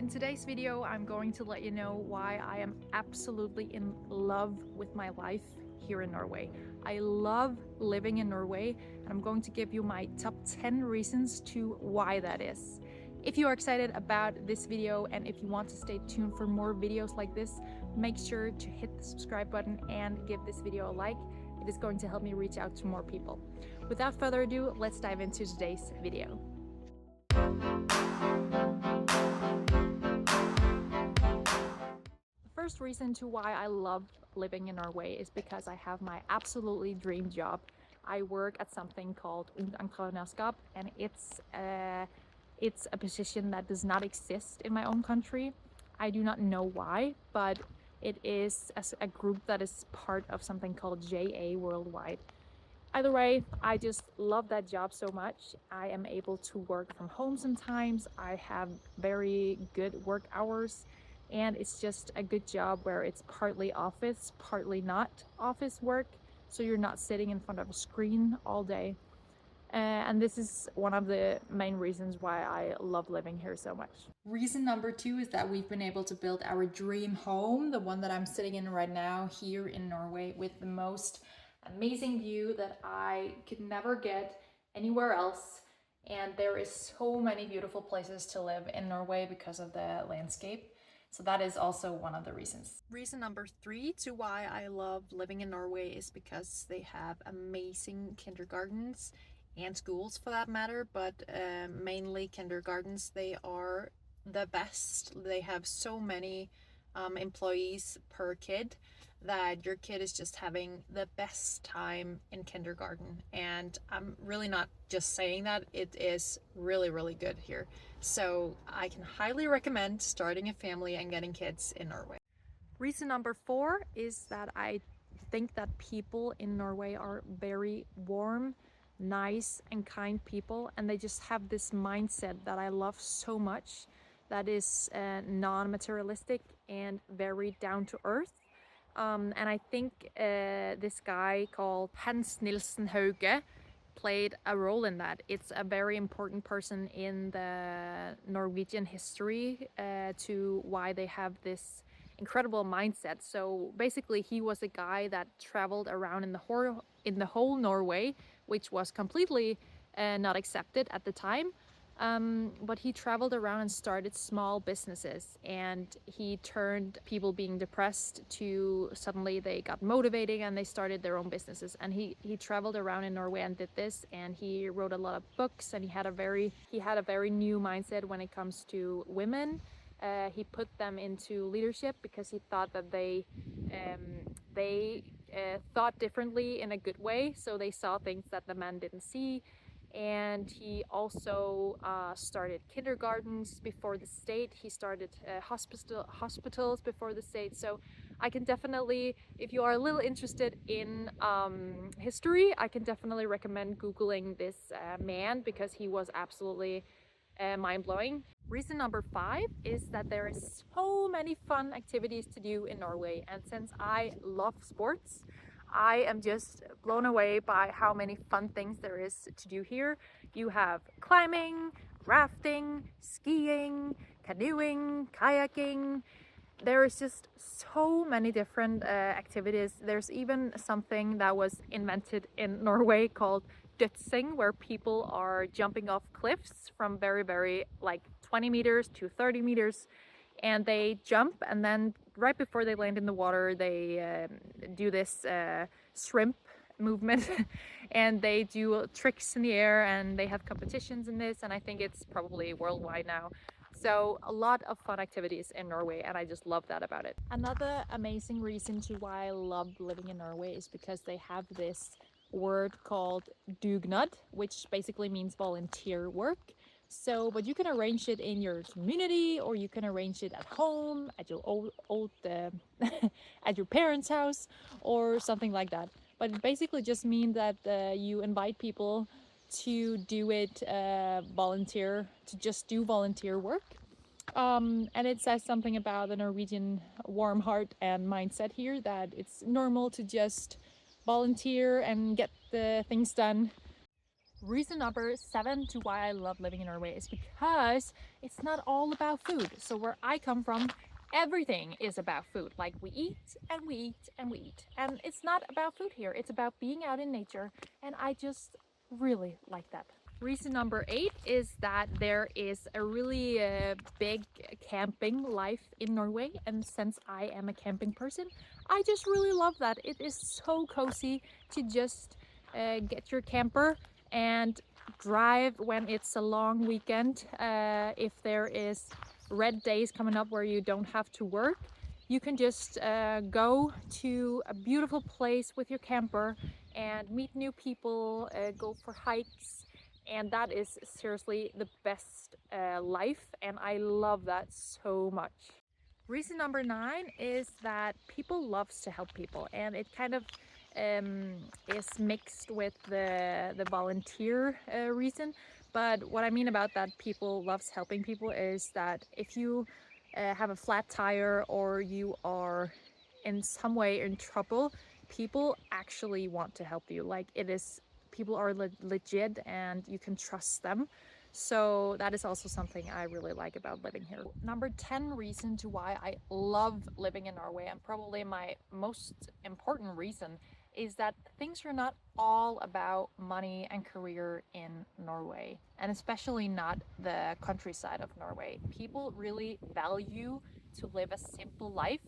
In today's video, I'm going to let you know why I am absolutely in love with my life here in Norway. I love living in Norway, and I'm going to give you my top 10 reasons to why that is. If you are excited about this video and if you want to stay tuned for more videos like this, make sure to hit the subscribe button and give this video a like. It is going to help me reach out to more people. Without further ado, let's dive into today's video. First reason to why I love living in Norway is because I have my absolutely dream job. I work at something called entreprenørskap, and it's a position that does not exist in my own country. I do not know why, but it is a group that is part of something called JA Worldwide. Either way, I just love that job so much. I am able to work from home sometimes. I have very good work hours. And it's just a good job where it's partly office, partly not office work. So you're not sitting in front of a screen all day. And this is one of the main reasons why I love living here so much. Reason number 2 is that we've been able to build our dream home, the one that I'm sitting in right now here in Norway, with the most amazing view that I could never get anywhere else. And there is so many beautiful places to live in Norway because of the landscape. So that is also one of the reasons. Reason number 3 to why I love living in Norway is because they have amazing kindergartens and schools for that matter, but mainly kindergartens. They are the best. They have so many employees per kid that your kid is just having the best time in kindergarten. And I'm really not just saying that, it is really, really good here. So I can highly recommend starting a family and getting kids in Norway. Reason number 4 is that I think that people in Norway are very warm, nice and kind people, and they just have this mindset that I love so much, that is non-materialistic and very down to earth. And I think this guy called Hans Nilsen Hauge played a role in that. It's a very important person in the Norwegian history to why they have this incredible mindset. So basically he was a guy that traveled around in the whole Norway, which was completely not accepted at the time. But he traveled around and started small businesses, and he turned people being depressed to suddenly they got motivating and they started their own businesses. And he traveled around in Norway and did this, and he wrote a lot of books, and he had a very new mindset when it comes to women. He put them into leadership because he thought that they thought differently in a good way, so they saw things that the men didn't see. And he also started kindergartens before the state. He started hospitals before the state. So I can definitely, if you are a little interested in history, I can definitely recommend Googling this man, because he was absolutely mind-blowing. Reason number 5 is that there is so many fun activities to do in Norway. And since I love sports, I am just blown away by how many fun things there is to do here. You have climbing, rafting, skiing, canoeing, kayaking. There is just so many different activities. There's even something that was invented in Norway called dødsing, where people are jumping off cliffs from very, very, like 20 meters to 30 meters. And they jump, and then right before they land in the water, they do this shrimp movement and they do tricks in the air, and they have competitions in this, and I think it's probably worldwide now. So a lot of fun activities in Norway, and I just love that about it. Another amazing reason to why I love living in Norway is because they have this word called dugnad, which basically means volunteer work. So, but you can arrange it in your community, or you can arrange it at home, at your at your parents' house, or something like that. But it basically just means that you invite people to do it to just do volunteer work. And it says something about the Norwegian warm heart and mindset here, that it's normal to just volunteer and get the things done. Reason number 7 to why I love living in Norway is because it's not all about food. So where I come from, everything is about food. Like we eat and we eat and we eat. And it's not about food here. It's about being out in nature. And I just really like that. Reason number 8 is that there is a really big camping life in Norway, and since I am a camping person, I just really love that. It is so cozy to just get your camper and drive when it's a long weekend. If there is red days coming up where you don't have to work, you can just go to a beautiful place with your camper and meet new people, go for hikes, and that is seriously the best life, and I love that so much. Reason number 9 is that people loves to help people, and it kind of is mixed with the volunteer reason. But what I mean about that people loves helping people is that if you have a flat tire or you are in some way in trouble, people actually want to help you. Like it is, people are legit and you can trust them. So that is also something I really like about living here. Number 10 reason to why I love living in Norway, and probably my most important reason, is that things are not all about money and career in Norway, and especially not the countryside of Norway. People really value to live a simple life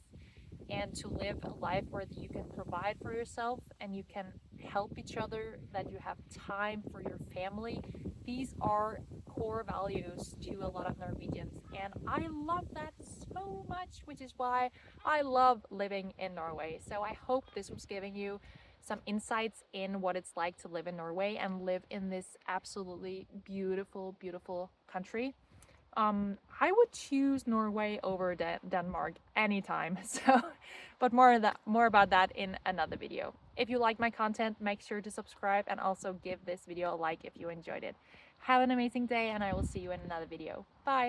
and to live a life where you can provide for yourself and you can help each other, that you have time for your family. These are core values to a lot of Norwegians, and I love that so much, which is why I love living in Norway. So I hope this was giving you some insights in what it's like to live in Norway and live in this absolutely beautiful, beautiful country. I would choose Norway over Denmark anytime. So, but more about that in another video. If you like my content, make sure to subscribe and also give this video a like if you enjoyed it. Have an amazing day, and I will see you in another video. Bye!